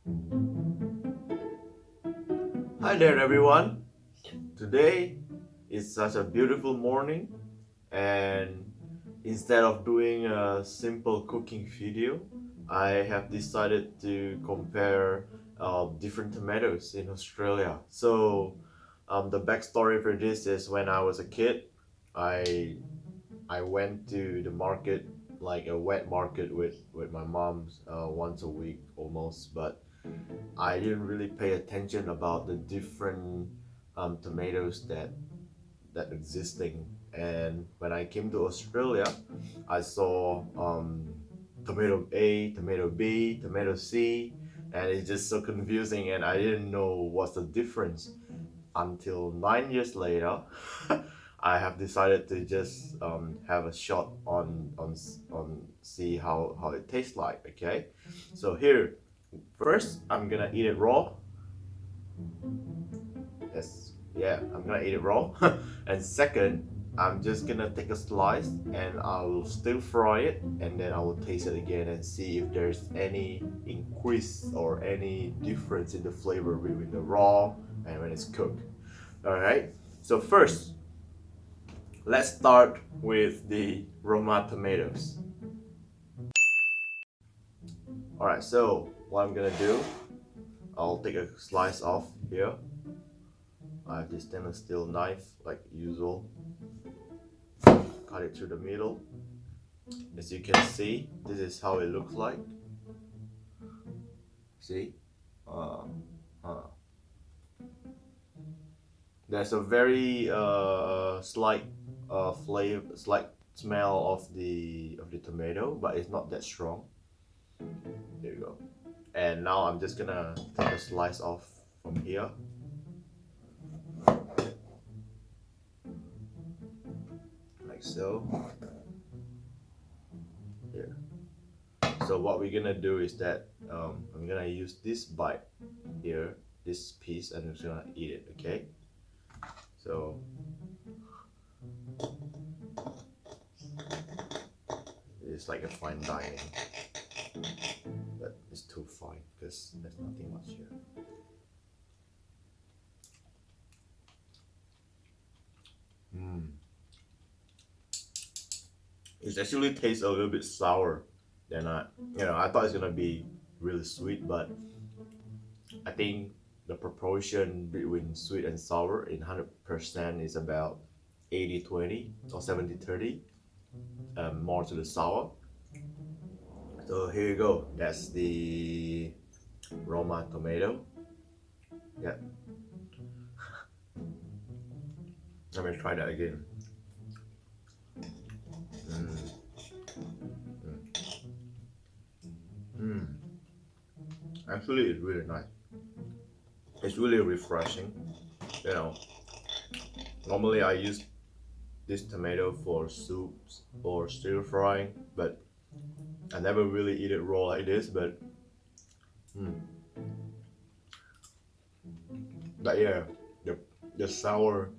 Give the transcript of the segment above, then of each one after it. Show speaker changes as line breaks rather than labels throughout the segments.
Hi there everyone. Today is such a beautiful morning, and instead of doing a simple cooking video, I have decided to compare different tomatoes in Australia. The backstory for this is when I was a kid, I I went to the market, like a wet market with my mom once a week almost, but I didn't really pay attention about the different tomatoes that existing. And when I came to Australia, I saw tomato A, tomato B, tomato C, and it's just so confusing. And I didn't know what's the difference until 9 years later. I have decided to just have a shot on see how it tastes like. Okay, so here first I'm gonna eat it raw. Yes, yeah, I'm gonna eat it raw. And second, I'm just gonna take a slice and I will stir fry it, and then I will taste it again and see if there's any increase or any difference in the flavor between the raw and when it's cooked. All right. So first, let's start with the Roma tomatoes. All right. So what I'm gonna do, I'll take a slice off here. I have this stainless steel knife like usual. Cut it through the middle. As you can see, this is how it looks like. See? Uh, uh. There's a very slight flavor, slight smell of the tomato, but it's not that strong. There you go. And now I'm just gonna take a slice off from here. Like so. Here. So what we're gonna do is that I'm gonna use this bite here, this piece, and I'm just gonna eat it, okay? So it's like a fine dining, but it's too fine because there's nothing much here. It actually tastes a little bit sour than I thought it's gonna be really sweet, but I think the proportion between sweet and sour in 100% is about 80-20 or 70-30, more to the sour. So here you go. That's the Roma tomato. Yeah, let me try that again. Mm, mm. Actually, it's really nice. It's really refreshing. You know, normally I use this tomato for soups or stir frying, but I never really eat it raw like this. Mm, but yeah, the the sour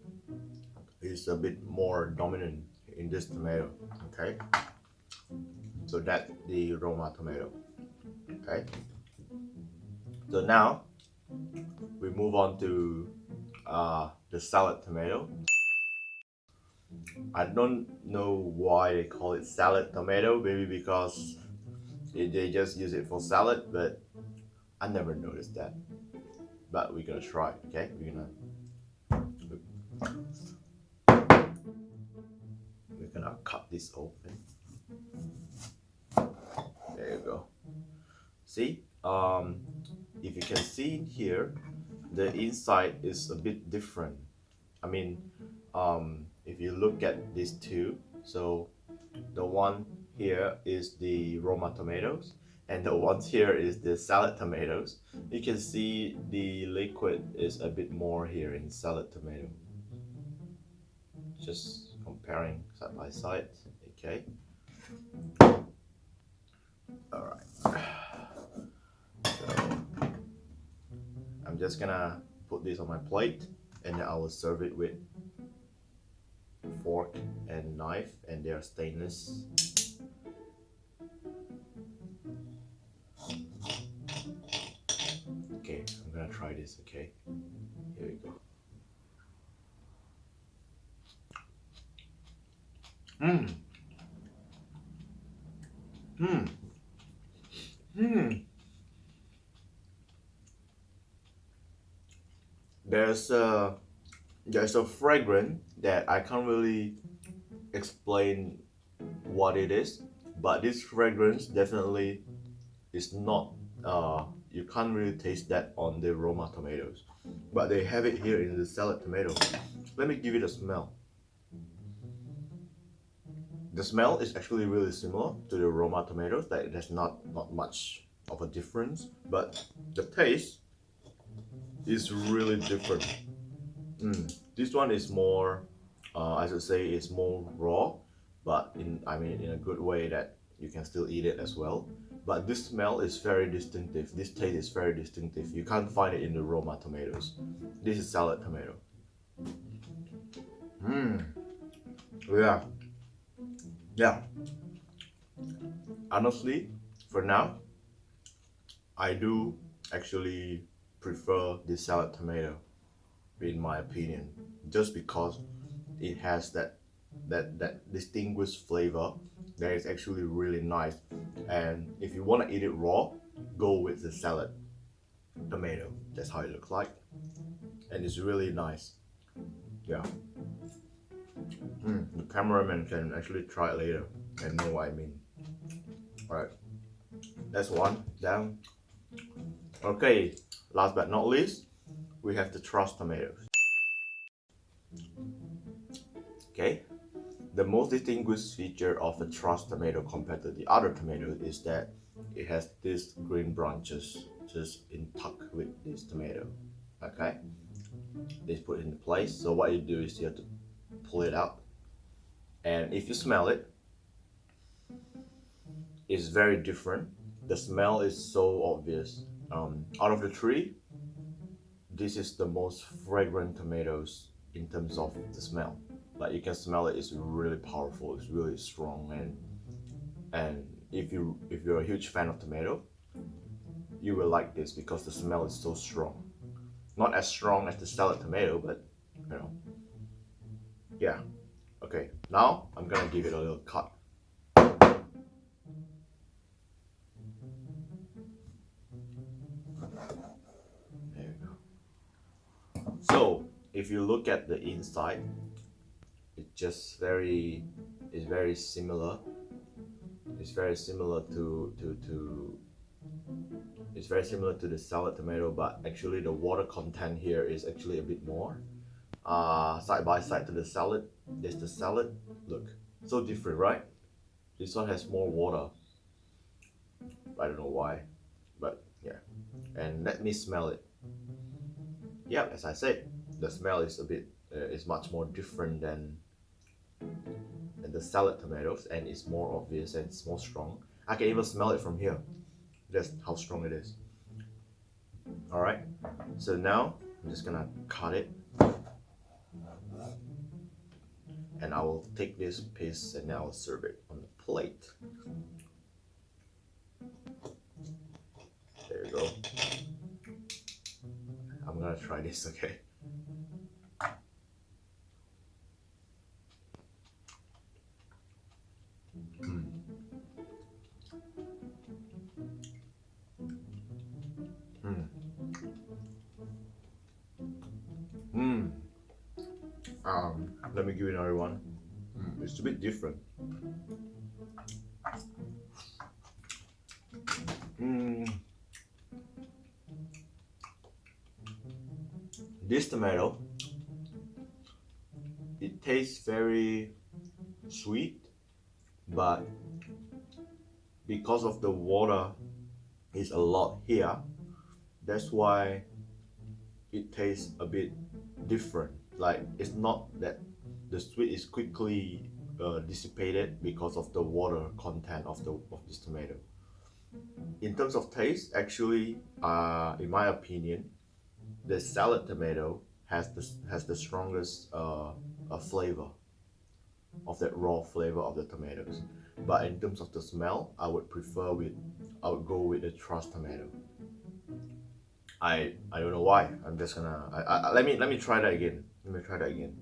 is a bit more dominant in this tomato. Okay, so that's the Roma tomato. Okay, so now we move on to the salad tomato. I don't know why they call it salad tomato. Maybe because they just use it for salad, but I never noticed that. But we're gonna try. Okay, we're gonna cut this open. There you go. See, if you can see here, the inside is a bit different. I mean, if you look at these two, so the one here is the Roma tomatoes, and the ones here is the salad tomatoes. You can see the liquid is a bit more here in salad tomato. Just comparing side by side. Okay. All right. So I'm just gonna put this on my plate, and then I will serve it with fork and knife, and they are stainless. try this, okay? Here we go. Mmm. Mmm. Mmm. There's a fragrance that I can't really explain what it is, but this fragrance definitely is not you can't really taste that on the Roma tomatoes, but they have it here in the salad tomato. Let me give it a smell. The smell is actually really similar to the Roma tomatoes. Like there's not much of a difference, but the taste is really different. This one is more, I should say, it's more raw, but in a good way that you can still eat it as well. But this smell is very distinctive. This taste is very distinctive. You can't find it in the Roma tomatoes. This is salad tomato. Yeah, yeah. Honestly, for now, I do actually prefer this salad tomato, in my opinion, just because it has that distinguished flavor that is actually really nice. And if you want to eat it raw, go with the salad tomato. That's how it looks like, and it's really nice. Yeah. The cameraman can actually try it later and know what I mean. All right, that's one down. Okay, last but not least, we have the Trusstomato. Okay, the most distinguished feature of a Trusstomato compared to the other tomatoes is that it has these green branches just in tuck with this tomato. Okay, it's put into place. So what you do is you have to pull it out, and if you smell it, it's very different. The smell is so obvious. Out of the three, this is the most fragrant tomatoes in terms of the smell. Like you can smell it, it's really powerful, it's really strong, and if you're a huge fan of tomato, you will like this because the smell is so strong. Not as strong as the salad tomato, but you know, yeah. Okay, now I'm gonna give it a little cut. There you go. So if you look at the inside, it's very similar. It's very similar to it's very similar to the salad tomato, but actually the water content here is actually a bit more. Side by side to the salad, there's the salad. Look, so different, right? This one has more water. I don't know why, but yeah. And let me smell it. Yeah, as I said, the smell is a bit is much more different than the salad tomatoes, and it's more obvious and it's more strong. I can even smell it from here. That's how strong it is. All right. So now I'm just gonna cut it, and I will take this piece and now serve it on the plate. There you go. I'm gonna try this, okay? Mm. Mm. Let me give you another one. It's a bit different. Mm. This tomato, it tastes very sweet, but because of the water is a lot here, that's why it tastes a bit different. Like it's not that the sweet is quickly dissipated because of the water content of this tomato. In terms of taste, actually, in my opinion, the salad tomato has the strongest flavor of that raw flavor of the tomatoes. But in terms of the smell, I would go with the Trusstomato. I don't know why. I'm just gonna let me try that again. Let me try that again.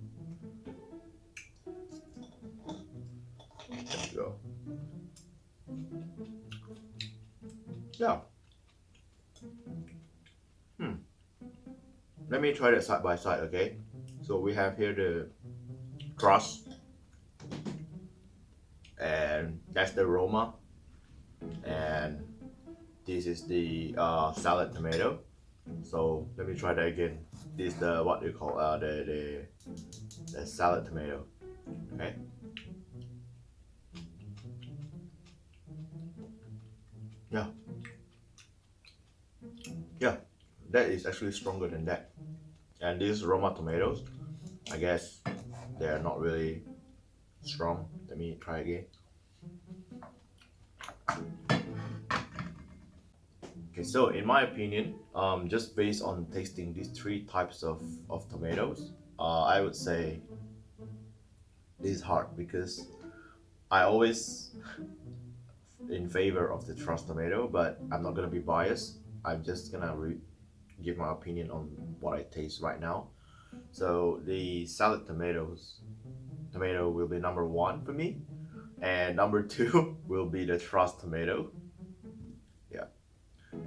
There we go. Yeah. Let me try that side by side, okay? So we have here the crust, and that's the Roma, and this is the salad tomato. So let me try that again. This is the what you call the salad tomato. Okay. Yeah. Yeah. That is actually stronger than that. And these Roma tomatoes, I guess they are not really strong. Let me try again. Okay, so in my opinion, just based on tasting these three types of tomatoes, I would say this is hard because I always in favor of the Trusstomato, but I'm not gonna be biased. I'm just gonna give my opinion on what I taste right now. So the salad tomato will be number one for me, and number two will be the Trusstomato. Yeah,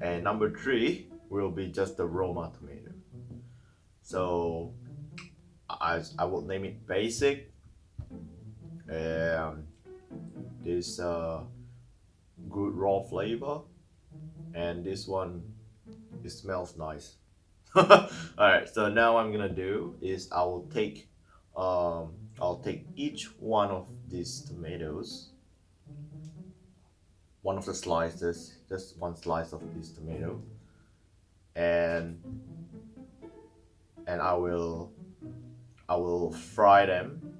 and number three will be just the Roma tomato. So I will name it basic. Um, this good raw flavor, and this one it smells nice. All right, so now what I'm gonna do is I'll take each one of these tomatoes, one of the slices, just one slice of this tomato, and and I will fry them,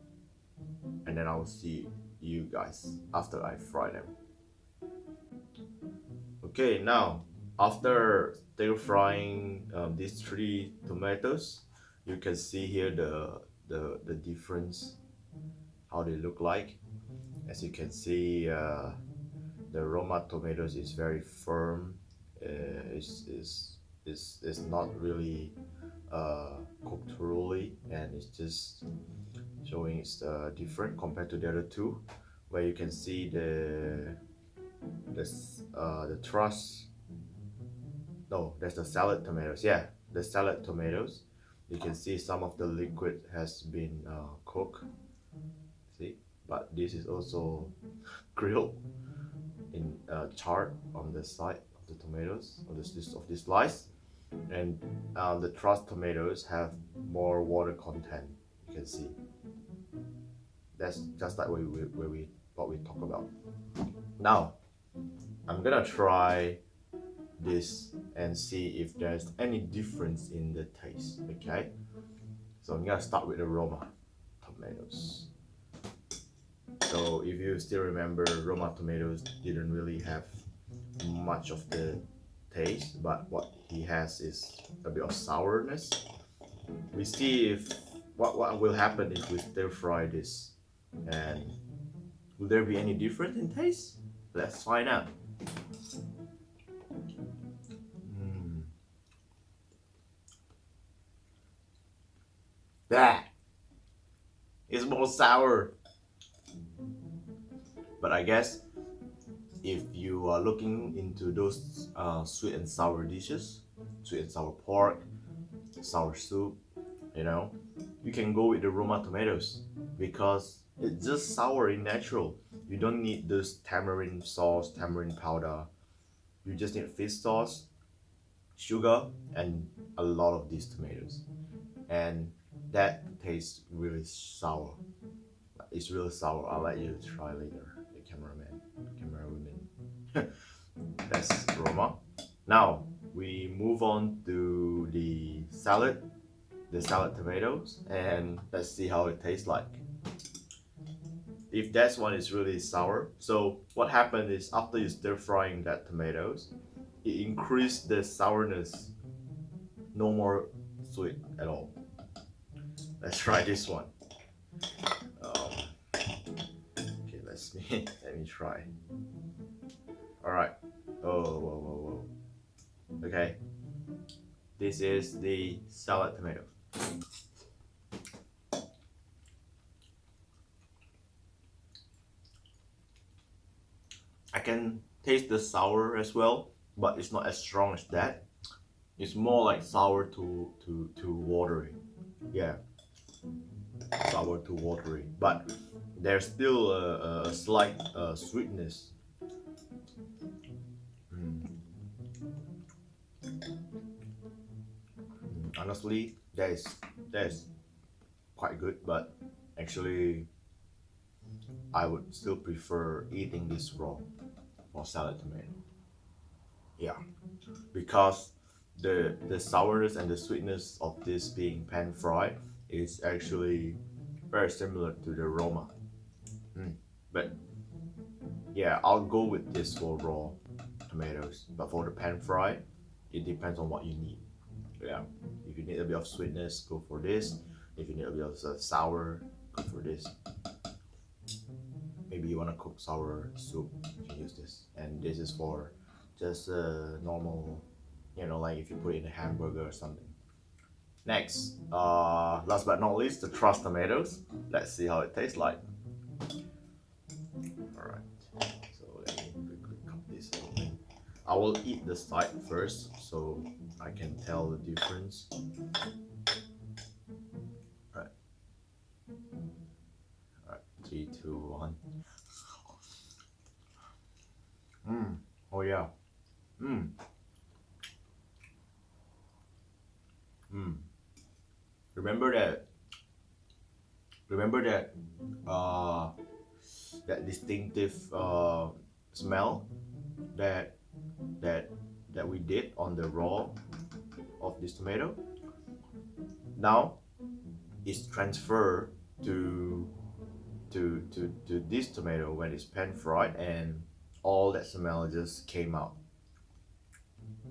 and then I will see you guys after I fry them. Okay, now after stir frying these three tomatoes, you can see here the difference, how they look like. As you can see, the Roma tomatoes is very firm. Is not really cooked thoroughly, and it's just showing it's different compared to the other two, where you can see the truss. No, that's the salad tomatoes. Yeah, the salad tomatoes. You can see some of the liquid has been cooked. See, but this is also grilled in charred on the side of the tomatoes of this slice, and the truss tomatoes have more water content. You can see that's just like what we talk about. Now I'm gonna try this and see if there's any difference in the taste. Okay, so I'm gonna start with the Roma tomatoes. So if you still remember, Roma tomatoes didn't really have much of the taste, but what he has is a bit of sourness. We see if what will happen if we stir fry this, and will there be any difference in taste? Let's find out. Mm. That is more sour, but I guess if you are looking into those sweet and sour dishes, sweet and sour pork, sour soup, you know, you can go with the Roma tomatoes because it's just sour in natural. You don't need this tamarind sauce, tamarind powder. You just need fish sauce, sugar, and a lot of these tomatoes. And that tastes really sour. It's really sour. I'll let you try later, the camerawoman. That's Roma. Now we move on to the salad tomatoes, and let's see how it tastes like. If that one is really sour, so what happened is after you stir frying that tomatoes, it increased the sourness. No more sweet at all. Let's try this one. Okay, let me try. All right. Oh, whoa, whoa, whoa. Okay. This is the salad tomato. I can taste the sour as well, but it's not as strong as that. It's more like sour to watery. Yeah, sour to watery. But there's still a slight sweetness. Mm. Honestly, that is quite good, but actually, I would still prefer eating this raw for salad tomato. Yeah, because the sourness and the sweetness of this being pan fried is actually very similar to the Roma. Mm. But yeah, I'll go with this for raw tomatoes. But for the pan fried, it depends on what you need. Yeah, if you need a bit of sweetness, go for this. If you need a bit of sour, go for this. Maybe you want to cook sour soup, you can use this. And this is for just a normal, like if you put it in a hamburger or something. Next, last but not least, the Trustomatoes. Let's see how it tastes like. All right. So let me quickly cut this open. I will eat the side first, so I can tell the difference. All right. All right. 3, 2, 1. Oh yeah. Mmm. Mmm. Remember that. Remember that. Uh, that distinctive smell that that that we did on the raw of this tomato. Now it's transferred to to this tomato when it's pan fried, and all that smell just came out.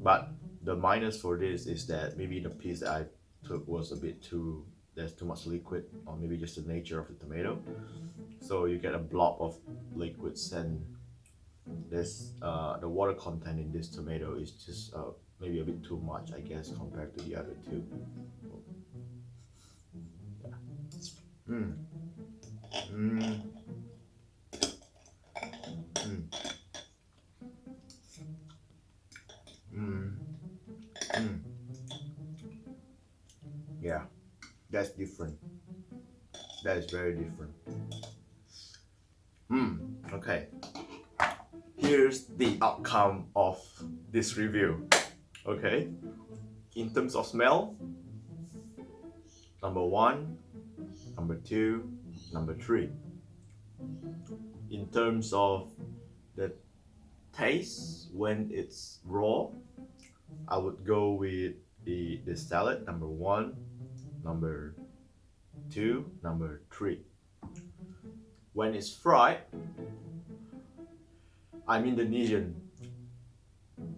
But the minus for this is that maybe the piece that I took was a bit too, there's too much liquid, or maybe just the nature of the tomato. So you get a blob of liquids, and this the water content in this tomato is just maybe a bit too much, I guess, compared to the other two. Mm. Mm. Mm. Mm. Mm. Yeah, that's different. That is very different. Okay. Here's the outcome of this review. Okay. In terms of smell, number one, number two, number three. In terms of the taste when it's raw, I would go with the salad, number one, number two, number three. When it's fried, I'm Indonesian.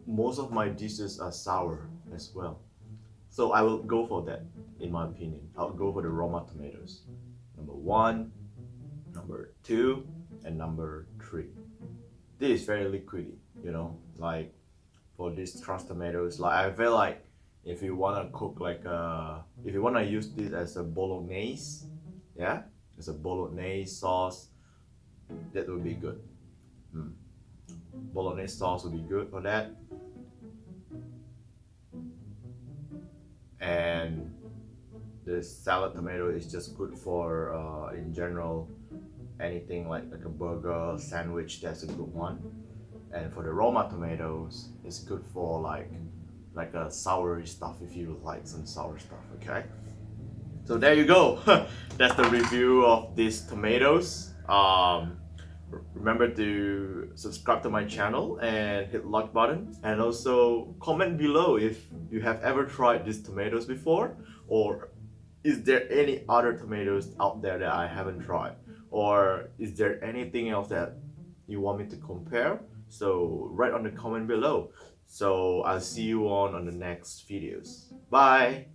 Most of my dishes are sour as well. So I will go for that, in my opinion. I'll go for the Romatomatoes. Number one, number two, and number three. This is very liquidy, like for these Trusstomatos. Like I feel like if you wanna cook if you wanna use this as a bolognese, yeah, as a bolognese sauce, that would be good. Mm. Bolognese sauce would be good for that. And the salad tomato is just good for in general anything like a burger sandwich, that's a good one. And for the Roma tomatoes, it's good for like a soury stuff if you like some sour stuff. Okay, so there you go. That's the review of these tomatoes. Remember to subscribe to my channel and hit like button, and also comment below if you have ever tried these tomatoes before, or is there any other tomatoes out there that I haven't tried, or is there anything else that you want me to compare? So write on the comment below. So I'll see you on the next videos. Bye.